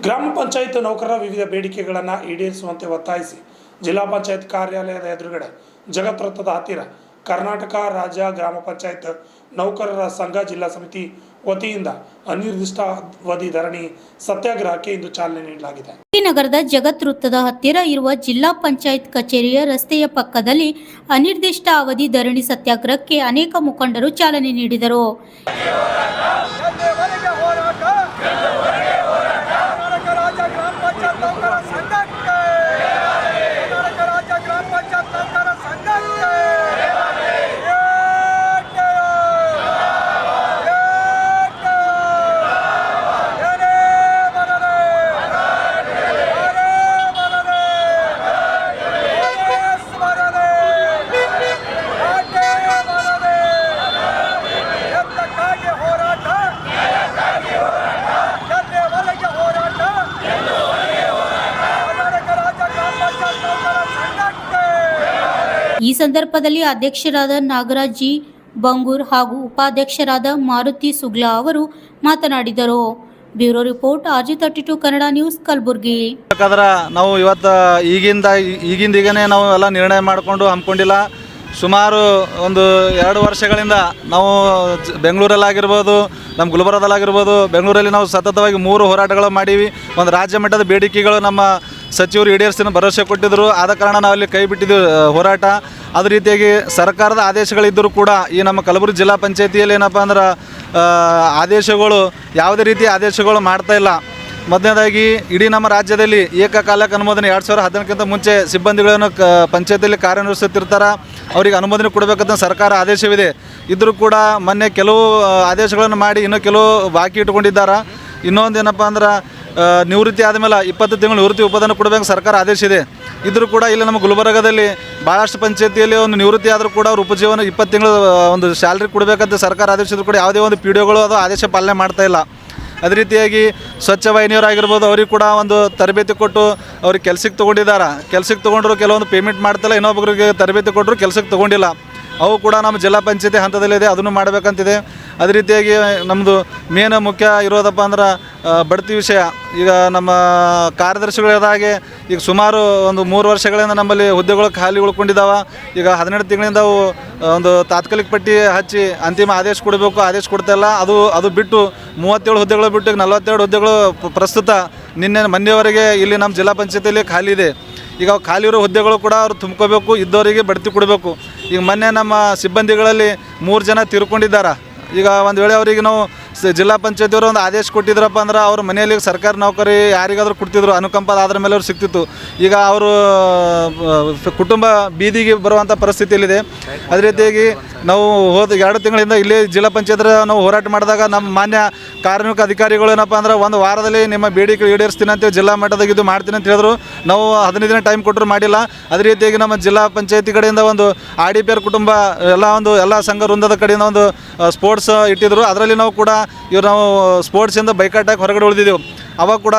ಗ್ರಾಮ ಪಂಚಾಯತ್ ನೌಕರರ ವಿವಿಧ ಬೇಡಿಕೆಗಳನ್ನು ಈಡೇರಿಸುವಂತೆ ಒತ್ತಾಯಿಸಿ ಜಿಲ್ಲಾ ಪಂಚಾಯತ್ ಕಾರ್ಯಾಲಯದ ಎದುರುಗಡೆ ಜಗತ್ವೃತ್ತದ ಹತ್ತಿರ ಕರ್ನಾಟಕ ರಾಜ್ಯ ಗ್ರಾಮ ಪಂಚಾಯತ್ ನೌಕರರ ಸಂಘ ಜಿಲ್ಲಾ ಸಮಿತಿ ವತಿಯಿಂದ ಅನಿರ್ದಿಷ್ಟಾವಧಿ ಧರಣಿ ಸತ್ಯಾಗ್ರಹಕ್ಕೆ ಇಂದು ಚಾಲನೆ ನೀಡಲಾಗಿದೆ. ನಗರದ ಜಗತ್ ವೃತ್ತದ ಹತ್ತಿರ ಇರುವ ಜಿಲ್ಲಾ ಪಂಚಾಯತ್ ಕಚೇರಿಯ ರಸ್ತೆಯ ಪಕ್ಕದಲ್ಲಿ ಅನಿರ್ದಿಷ್ಟ ಅವಧಿ ಧರಣಿ ಸತ್ಯಾಗ್ರಹಕ್ಕೆ ಅನೇಕ ಮುಖಂಡರು ಚಾಲನೆ ನೀಡಿದರು. ಈ ಸಂದರ್ಭದಲ್ಲಿ ಅಧ್ಯಕ್ಷರಾದ ನಾಗರಾಜ್ ಜಿ ಬಂಗೂರ್ ಹಾಗೂ ಉಪಾಧ್ಯಕ್ಷರಾದ ಮಾರುತಿ ಸುಗ್ಲಾ ಅವರು ಮಾತನಾಡಿದರು. Bureau report RG32 Kannada news Kalaburagi. ನಾವು ಇವತ್ತು ಈಗಿಂದೀಗನೇ ನಾವು ಎಲ್ಲ ನಿರ್ಣಯ ಮಾಡಿಕೊಂಡು ಹಮ್ಮಿಕೊಂಡಿಲ್ಲ. ಸುಮಾರು ಒಂದು 2 ವರ್ಷಗಳಿಂದ ನಾವು ಬೆಂಗಳೂರಲ್ಲಾಗಿರ್ಬೋದು, ನಮ್ಮ ಗುಲ್ಬರ್ಗದಲ್ಲಾಗಿರ್ಬೋದು, ಬೆಂಗಳೂರಲ್ಲಿ ನಾವು ಸತತವಾಗಿ 3 ಹೋರಾಟಗಳು ಮಾಡೀವಿ. ಒಂದು ರಾಜ್ಯ ಮಟ್ಟದ ಬೇಡಿಕೆಗಳು ನಮ್ಮ ಸಚಿವರು ಈಡೇರಿಸ್ತೀನಿ ಭರವಸೆ ಕೊಟ್ಟಿದ್ದರು. ಆದ ಕಾರಣ ನಾವು ಅಲ್ಲಿ ಕೈ ಬಿಟ್ಟಿದ್ದೀವಿ ಹೋರಾಟ. ಅದೇ ರೀತಿಯಾಗಿ ಸರ್ಕಾರದ ಆದೇಶಗಳಿದ್ದರೂ ಕೂಡ ಈ ನಮ್ಮ ಕಲಬುರಗಿ ಜಿಲ್ಲಾ ಪಂಚಾಯತಿಯಲ್ಲಿ ಏನಪ್ಪ ಅಂದ್ರೆ ಆದೇಶಗಳು ಯಾವುದೇ ರೀತಿಯ ಆದೇಶಗಳು ಮಾಡ್ತಾಯಿಲ್ಲ. ಮೊದಲನೇದಾಗಿ ಇಡೀ ನಮ್ಮ ರಾಜ್ಯದಲ್ಲಿ ಏಕಕಾಲಕ್ಕೆ ಅನುಮೋದನೆ 2018ಕ್ಕಿಂತ ಮುಂಚೆ ಸಿಬ್ಬಂದಿಗಳನ್ನು ಪಂಚಾಯತಿಯಲ್ಲಿ ಕಾರ್ಯನಿರ್ವಹಿಸುತ್ತಿರ್ತಾರೆ, ಅವರಿಗೆ ಅನುಮೋದನೆ ಕೊಡಬೇಕಂತ ಸರ್ಕಾರ ಆದೇಶವಿದೆ. ಇದ್ದರೂ ಕೂಡ ಮೊನ್ನೆ ಕೆಲವು ಆದೇಶಗಳನ್ನು ಮಾಡಿ ಇನ್ನೂ ಕೆಲವು ಬಾಕಿ ಇಟ್ಕೊಂಡಿದ್ದಾರೆ. ಇನ್ನೊಂದು ಏನಪ್ಪ ಅಂದ್ರೆ ನಿವೃತ್ತಿ ಆದಮೇಲೆ 20 ತಿಂಗಳು ನಿವೃತ್ತಿ ಉಪದಾನ ಕೊಡಬೇಕು ಸರ್ಕಾರ ಆದೇಶ ಇದೆ. ಇದ್ದರೂ ಕೂಡ ಇಲ್ಲಿ ನಮ್ಮ ಗುಲ್ಬರ್ಗದಲ್ಲಿ ಭಾಳಷ್ಟು ಪಂಚಾಯತಿಯಲ್ಲಿ ಒಂದು ನಿವೃತ್ತಿ ಆದರೂ ಕೂಡ ಅವ್ರ ಉಪಜೀವನ 20 ತಿಂಗಳು ಒಂದು ಸ್ಯಾಲ್ರಿ ಕೊಡಬೇಕಂತ ಸರ್ಕಾರ ಆದೇಶ ಇದ್ದರೂ ಕೂಡ ಯಾವುದೇ ಒಂದು PDOಗಳು ಅದು ಆದೇಶ ಪಾಲನೆ ಮಾಡ್ತಾಯಿಲ್ಲ. ಅದೇ ರೀತಿಯಾಗಿ ಸ್ವಚ್ಛ ವಾಹಿನಿಯವರಾಗಿರ್ಬೋದು, ಅವ್ರಿಗೆ ಕೂಡ ಒಂದು ತರಬೇತಿ ಕೊಟ್ಟು ಅವ್ರಿಗೆ ಕೆಲಸಕ್ಕೆ ತೊಗೊಂಡಿದ್ದಾರೆ. ಕೆಲಸಕ್ಕೆ ತೊಗೊಂಡ್ರು ಕೆಲವೊಂದು ಪೇಮೆಂಟ್ ಮಾಡ್ತಾಯಿಲ್ಲ, ಇನ್ನೊಬ್ಬರಿಗೆ ತರಬೇತಿ ಕೊಟ್ಟರು ಕೆಲಸಕ್ಕೆ ತೊಗೊಂಡಿಲ್ಲ. ಅವು ಕೂಡ ನಮ್ಮ ಜಿಲ್ಲಾ ಪಂಚಾಯತಿ ಹಂತದಲ್ಲಿದೆ, ಅದನ್ನು ಮಾಡಬೇಕಂತಿದೆ. ಅದೇ ರೀತಿಯಾಗಿ ನಮ್ಮದು ಮುಖ್ಯ ಇರೋದಪ್ಪ ಅಂದ್ರೆ ಬಡ್ತಿ ವಿಷಯ. ಈಗ ನಮ್ಮ ಕಾರ್ಯದರ್ಶಿಗಳಿದಾಗೆ ಈಗ ಸುಮಾರು ಒಂದು 3 ವರ್ಷಗಳಿಂದ ನಮ್ಮಲ್ಲಿ ಹುದ್ದೆಗಳು ಖಾಲಿ ಉಳ್ಕೊಂಡಿದ್ದಾವೆ. ಈಗ 12 ತಿಂಗಳಿಂದ ಅವು ಒಂದು ತಾತ್ಕಾಲಿಕ ಪಟ್ಟಿ ಹಚ್ಚಿ ಅಂತಿಮ ಆದೇಶ ಕೊಡಬೇಕು, ಆದೇಶ ಕೊಡ್ತಾಯಿಲ್ಲ. ಅದು ಬಿಟ್ಟು 37 ಹುದ್ದೆಗಳು ಬಿಟ್ಟು ಈಗ 42 ಹುದ್ದೆಗಳು ಪ್ರಸ್ತುತ ಮೊನ್ನೆವರೆಗೆ ಇಲ್ಲಿ ನಮ್ಮ ಜಿಲ್ಲಾ ಪಂಚಾಯತಿಯಲ್ಲಿ ಖಾಲಿ ಇದೆ. ಈಗ ಖಾಲಿ ಇರೋ ಹುದ್ದೆಗಳು ಕೂಡ ಅವ್ರು ತುಂಬ್ಕೋಬೇಕು, ಇದ್ದವರಿಗೆ ಬಡ್ತಿ ಕೊಡಬೇಕು. ಈಗ ಮೊನ್ನೆ ನಮ್ಮ ಸಿಬ್ಬಂದಿಗಳಲ್ಲಿ 3 ಜನ ತೀರ್ಕೊಂಡಿದ್ದಾರೆ. ಈಗ ಒಂದು ವೇಳೆ ಅವರಿಗೆ ನಾವು ಜಿಲ್ಲಾ ಪಂಚಾಯತಿಯವರು ಒಂದು ಆದೇಶ ಕೊಟ್ಟಿದ್ರಪ್ಪ ಅಂದ್ರೆ ಅವ್ರ ಮನೆಯಲ್ಲಿ ಸರ್ಕಾರಿ ನೌಕರಿ ಯಾರಿಗಾದರೂ ಕೊಡ್ತಿದ್ರು, ಅನುಕಂಪ ಆದ್ರ ಮೇಲೆ ಅವ್ರು ಸಿಗ್ತಿತ್ತು. ಈಗ ಅವರು ಕುಟುಂಬ ಬೀದಿಗೆ ಬರುವಂಥ ಪರಿಸ್ಥಿತಿಯಲ್ಲಿದೆ. ಅದೇ ರೀತಿಯಾಗಿ ನಾವು ಹೋದ 2 ತಿಂಗಳಿಂದ ಇಲ್ಲೇ ಜಿಲ್ಲಾ ಪಂಚಾಯತ್ ನಾವು ಹೋರಾಟ ಮಾಡಿದಾಗ ನಮ್ಮ ಮಾನ್ಯ ಕಾರ್ಮಿಕ ಅಧಿಕಾರಿಗಳು ಏನಪ್ಪ ಅಂದ್ರೆ ಒಂದು ವಾರದಲ್ಲಿ ನಿಮ್ಮ ಬೇಡಿಕೆ ಈಡೇರಿಸ್ತೀನಿ ಅಂತೇಳಿ ಜಿಲ್ಲಾ ಮಟ್ಟದಾಗ ಇದು ಮಾಡ್ತೀನಿ ಅಂತ ಹೇಳಿದ್ರು. ನಾವು 15 ದಿನ ಟೈಮ್ ಕೊಟ್ಟರು ಮಾಡಿಲ್ಲ. ಅದೇ ರೀತಿಯಾಗಿ ನಮ್ಮ ಜಿಲ್ಲಾ ಪಂಚಾಯತಿ ಕಡೆಯಿಂದ ಒಂದು RDPR ಕುಟುಂಬ ಎಲ್ಲ ಸಂಘ ವೃಂದದ ಕಡೆಯಿಂದ ಒಂದು ಸ್ಪೋರ್ಟ್ಸ್ ಇಟ್ಟಿದ್ರು. ಅದರಲ್ಲಿ ನಾವು ಕೂಡ ನಾವು ಸ್ಪೋರ್ಟ್ಸಿಂದ ಬೈಕಾಟಾಗಿ ಹೊರಗಡೆ ಉಳಿದಿದ್ದೆವು. ಅವಾಗ ಕೂಡ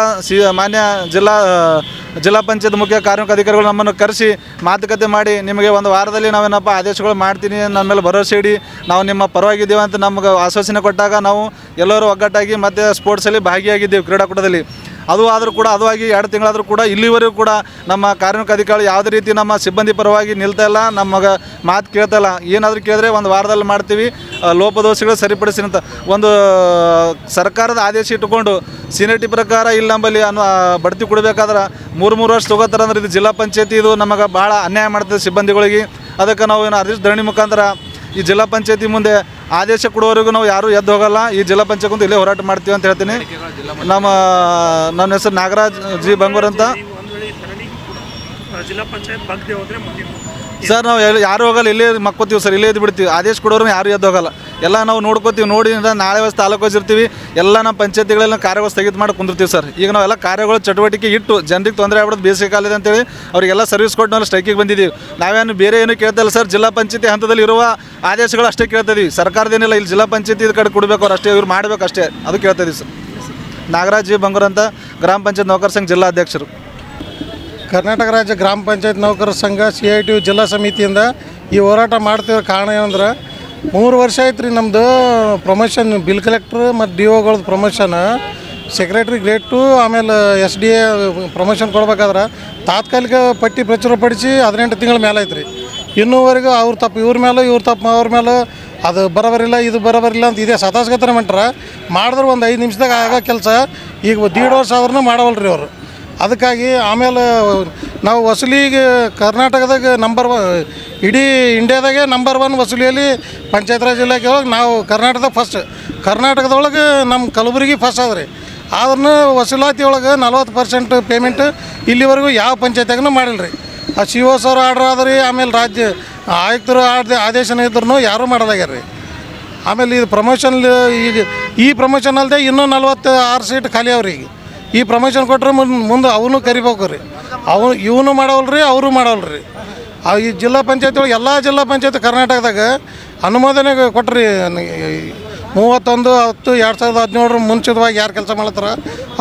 ಮಾನ್ಯ ಜಿಲ್ಲಾ ಪಂಚಾಯತ್ ಮುಖ್ಯ ಕಾರ್ಮಿಕ ಅಧಿಕಾರಿಗಳು ನಮ್ಮನ್ನು ಕರೆಸಿ ಮಾತುಕತೆ ಮಾಡಿ ನಿಮಗೆ ಒಂದು ವಾರದಲ್ಲಿ ನಾವೇನಪ್ಪ ಆದೇಶಗಳು ಮಾಡ್ತೀನಿ, ನನ್ನ ಮೇಲೆ ಭರವಸೆ ಇಡಿ, ನಾವು ನಿಮ್ಮ ಪರವಾಗಿದ್ದೇವೆ ಅಂತ ನಮಗೆ ಆಶ್ವಾಸನೆ ಕೊಟ್ಟಾಗ ನಾವು ಎಲ್ಲರೂ ಒಗ್ಗಟ್ಟಾಗಿ ಮತ್ತು ಸ್ಪೋರ್ಟ್ಸಲ್ಲಿ ಭಾಗಿಯಾಗಿದ್ದೇವೆ ಕ್ರೀಡಾಕೂಟದಲ್ಲಿ. ಅದು ಆದರೂ ಕೂಡ ಅದು ಆಗಿ 2 ತಿಂಗಳಾದರೂ ಕೂಡ ಇಲ್ಲಿವರೆಗೂ ಕೂಡ ನಮ್ಮ ಕಾರ್ಮಿಕ ಅಧಿಕಾರಿ ಯಾವುದೇ ರೀತಿ ನಮ್ಮ ಸಿಬ್ಬಂದಿ ಪರವಾಗಿ ನಿಲ್ತಾಯಿಲ್ಲ, ನಮಗೆ ಮಾತು ಕೇಳ್ತಾಯಿಲ್ಲ. ಏನಾದರೂ ಕೇಳಿದ್ರೆ ಒಂದು ವಾರದಲ್ಲಿ ಮಾಡ್ತೀವಿ, ಲೋಪದೋಷಗಳು ಸರಿಪಡಿಸಿ ಅಂತ ಒಂದು ಸರ್ಕಾರದ ಆದೇಶ ಇಟ್ಟುಕೊಂಡು ಸೀನಿಯರಿಟಿ ಪ್ರಕಾರ ಇಲ್ಲಿ ನಮ್ಮಲ್ಲಿ ಬಡ್ತಿ ಕೊಡಬೇಕಾದ್ರೆ 3 ವರ್ಷ ತೊಗೋತಾರೆ ಅಂದ್ರೆ ಇದು ಜಿಲ್ಲಾ ಪಂಚಾಯತಿ ಇದು ನಮಗೆ ಭಾಳ ಅನ್ಯಾಯ ಮಾಡ್ತದೆ ಸಿಬ್ಬಂದಿಗಳಿಗೆ. ಅದಕ್ಕೆ ನಾವು ಅರ್ಜಿಸ್ ಧರಣಿ ಮುಖಾಂತರ ಈ ಜಿಲ್ಲಾ ಪಂಚಾಯತಿ ಮುಂದೆ ಆದೇಶ ಕೊಡುವವರೆಗೂ ನಾವು ಯಾರೂ ಎದ್ದು ಹೋಗಲ್ಲ. ಈ ಜಿಲ್ಲಾ ಪಂಚಾಯತ್ ಮುಂದೆ ಇಲ್ಲೇ ಹೋರಾಟ ಮಾಡ್ತೀವಿ ಅಂತ ಹೇಳ್ತೀನಿ. ನನ್ನ ಹೆಸರು ನಾಗರಾಜ್ ಜಿ ಬಂಗೂರ್ ಅಂತ. ಸರ್ ನಾವು ಯಾರು ಹೋಗಲ್ಲ, ಇಲ್ಲೇ ಮಕ್ಕೋತೀವಿ ಸರ್, ಇಲ್ಲೇ ಎದ್ದು ಬಿಡ್ತೀವಿ. ಆದೇಶ ಕೊಡೋರು ಯಾರು ಎದ್ದು ಹೋಗಲ್ಲ, ಎಲ್ಲ ನಾವು ನೋಡ್ಕೋತೀವಿ. ನೋಡಿ ನಾಳೆ ತಾಲೂಕು ಹೋಗಿರ್ತೀವಿ, ಎಲ್ಲ ನಮ್ಮ ಪಂಚಾಯತಿಗಳೆಲ್ಲ ಕಾರ್ಯಗಳು ಸ್ಥಗಿತ ಮಾಡಿ ಕುಂದಿರ್ತೀವಿ ಸರ್. ಈಗ ನಾವೆಲ್ಲ ಕಾರ್ಯಗಳು ಚಟುವಟಿಕೆ ಇಟ್ಟು ಜನರಿಗೆ ತೊಂದರೆ ಆಗ್ಬಿಡೋದು ಬೇಸಿಗೆ ಕಾಲದ ಅಂತೇಳಿ ಅವರಿಗೆಲ್ಲ ಸರ್ವಿಸ್ ಕೊಟ್ಟು ನಾವು ಸ್ಟ್ರೈಕಿಗೆ ಬಂದಿದ್ದೀವಿ. ನಾವೇನು ಬೇರೆ ಏನು ಕೇಳ್ತಾಯಿಲ್ಲ ಸರ್, ಜಿಲ್ಲಾ ಪಂಚಾಯತಿ ಹಂತದಲ್ಲಿ ಇರುವ ಆದೇಶಗಳು ಅಷ್ಟೇ ಕೇಳ್ತಿದ್ದೀವಿ. ಸರ್ಕಾರದೇನಿಲ್ಲ, ಇಲ್ಲಿ ಜಿಲ್ಲಾ ಪಂಚಾಯತಿ ಕಡೆ ಕೊಡಬೇಕು, ಅವ್ರು ಅಷ್ಟೇ ಇವ್ರು ಮಾಡಬೇಕು ಅಷ್ಟೇ, ಅದು ಕೇಳ್ತಾಯಿದ್ದೀವಿ ಸರ್. ನಾಗರಾಜ್ ಜಿ ಬಂಗೂರ್ ಅಂತ, ಗ್ರಾಮ ಪಂಚಾಯತ್ ನೌಕರ ಸಂಘ ಜಿಲ್ಲಾ ಅಧ್ಯಕ್ಷರು. ಕರ್ನಾಟಕ ರಾಜ್ಯ ಗ್ರಾಮ ಪಂಚಾಯತ್ ನೌಕರರ ಸಂಘ CITU ಜಿಲ್ಲಾ ಸಮಿತಿಯಿಂದ ಈ ಹೋರಾಟ ಮಾಡ್ತಿರೋ ಕಾರಣ ಏನಂದ್ರೆ 3 ವರ್ಷ ಆಯ್ತು ರೀ ನಮ್ಮದು ಪ್ರಮೋಷನ್ ಬಿಲ್ ಕಲೆಕ್ಟ್ರ್ ಮತ್ತು DOಗಳದ್ದು ಪ್ರಮೋಷನ್ ಸೆಕ್ರೆಟ್ರಿ ಗ್ರೇಡ್ 2 ಆಮೇಲೆ SDA ಪ್ರಮೋಷನ್ ಕೊಡ್ಬೇಕಾದ್ರೆ ತಾತ್ಕಾಲಿಕ ಪಟ್ಟಿ ಪ್ರಚುರಪಡಿಸಿ 18 ತಿಂಗಳ ಮೇಲೆ ಐತ್ರಿ. ಇನ್ನೂವರೆಗೂ ಅವ್ರ ತಪ್ಪು ಇವ್ರ ಮೇಲೆ, ಇವ್ರ ತಪ್ಪು ಅವ್ರ ಮೇಲೆ, ಅದು ಬರೋಬರಿಲ್ಲ ಇದು ಬರೋಬರಿಲ್ಲ ಅಂತ ಇದೆ ಸತಾಸ್ಗತನ ಮಾಡ್ರೆ ಮಾಡಿದ್ರೆ ಒಂದು 5 ನಿಮಿಷದಾಗ ಆಗೋ ಕೆಲಸ ಈಗ 1.5 ವರ್ಷ ಆದ್ರೂ ಮಾಡವಲ್ರಿ ಅವರು. ಅದಕ್ಕಾಗಿ ಆಮೇಲೆ ನಾವು ವಸೂಲಿಗೆ ಕರ್ನಾಟಕದಾಗ ಇಡೀ ಇಂಡಿಯಾದಾಗೆ ನಂಬರ್ 1 ವಸೂಲಿಯಲ್ಲಿ ಪಂಚಾಯತ್ ರಾಜ್ ಇಲಾಖೆ ಒಳಗೆ ನಾವು ಕರ್ನಾಟಕದಾಗ ಫಸ್ಟ್. ಕರ್ನಾಟಕದೊಳಗೆ ನಮ್ಮ ಕಲಬುರಗಿ ಫಸ್ಟ್ ಆದ್ರಿ. ಆದ್ರೂ ವಸೂಲಾತಿ ಒಳಗೆ 40% ಪೇಮೆಂಟ್ ಇಲ್ಲಿವರೆಗೂ ಯಾವ ಪಂಚಾಯತ್ಯಾಗೂ ಮಾಡಿಲ್ಲ ರೀ. ಆ CO ಸರ್ ಆರ್ಡ್ರ್ ಆದ್ರಿ, ಆಮೇಲೆ ರಾಜ್ಯ ಆಯುಕ್ತರು ಆದೇಶನ ಇದ್ರೂ ಯಾರೂ ಮಾಡಲಾಗ್ಯಾರ ರೀ. ಆಮೇಲೆ ಇದು ಪ್ರಮೋಷನ್ ಈಗ ಈ ಪ್ರಮೋಷನ್ ಅಲ್ಲದೆ ಇನ್ನೂ 46 ಸೀಟ್ ಖಾಲಿ ಅವ್ರಿ. ಈಗ ಈ ಪ್ರಮೋಷನ್ ಕೊಟ್ಟರೆ ಮುಂದೆ ಅವನು ಕರಿಬೇಕು ರೀ. ಇವನು ಮಾಡವಲ್ರಿ, ಅವರು ಮಾಡವಲ್ರಿ. ಈ ಜಿಲ್ಲಾ ಪಂಚಾಯತಿ ಒಳಗೆ ಎಲ್ಲ ಜಿಲ್ಲಾ ಪಂಚಾಯತಿ ಕರ್ನಾಟಕದಾಗ ಅನುಮೋದನೆ ಕೊಟ್ರಿ. 31/10/2017 ಮುಂಚಿತವಾಗಿ ಯಾರು ಕೆಲಸ ಮಾಡ್ತಾರೆ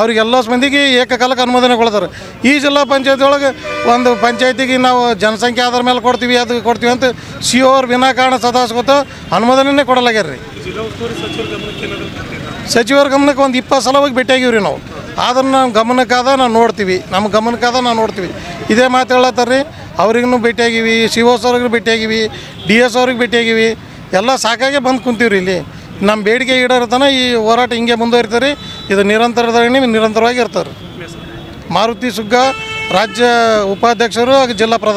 ಅವ್ರಿಗೆಲ್ಲ ಮಂದಿಗೆ ಏಕಕಾಲಕ್ಕೆ ಅನುಮೋದನೆ ಕೊಡ್ತಾರೆ. ಈ ಜಿಲ್ಲಾ ಪಂಚಾಯತಿ ಒಳಗೆ ಒಂದು ಪಂಚಾಯತಿಗೆ ನಾವು ಜನಸಂಖ್ಯೆ ಆಧಾರ ಮೇಲೆ ಕೊಡ್ತೀವಿ, ಅದು ಕೊಡ್ತೀವಿ ಅಂತ CO ಅವ್ರು ವಿನಾಕಾರಣ ಸದಾಸ್ಕೊತ ಅನುಮೋದನೆ ಕೊಡಲಾಗ್ಯಾರ ರೀ. ಸಚಿವರ ಗಮನಕ್ಕೆ ಒಂದು 20 ಸಲ ಹೋಗಿ ಭೇಟಿಯಾಗಿವಿ ರೀ ನಾವು. ಆದ್ರೆ ನಮ್ಮ ಗಮನಕ್ಕಾದ ನಾವು ನೋಡ್ತೀವಿ, ನಮ್ಮ ಗಮನಕ್ಕಾದ ನಾವು ನೋಡ್ತೀವಿ. ಇದೇ ಮಾತು ಹೇಳತ್ತಾರೆ ರೀ. ಅವ್ರಿಗೂ ಭೇಟಿಯಾಗಿವಿ, CO ಅವ್ರಿಗೆ ಭೇಟಿಯಾಗಿವಿ, DS ಅವ್ರಿಗೆ ಭೇಟಿಯಾಗಿವಿ. ಎಲ್ಲ ಸಾಕಾಗೆ ಬಂದು ಕುಂತೀವಿ ರೀ. ಇಲ್ಲಿ ನಮ್ಮ ಬೇಡಿಕೆ ಈಡೇರ್ತಾನೆ ಈ ಹೋರಾಟ ಹಿಂಗೆ ಮುಂದುವರಿತಾರೆ. ಇದು ನಿರಂತರವಾಗಿ ಇರ್ತಾರೆ. ಮಾರುತಿ ಸುಗ್ಗ, ರಾಜ್ಯ ಉಪಾಧ್ಯಕ್ಷರು ಹಾಗೂ ಜಿಲ್ಲಾ ಪ್ರಧಾನ.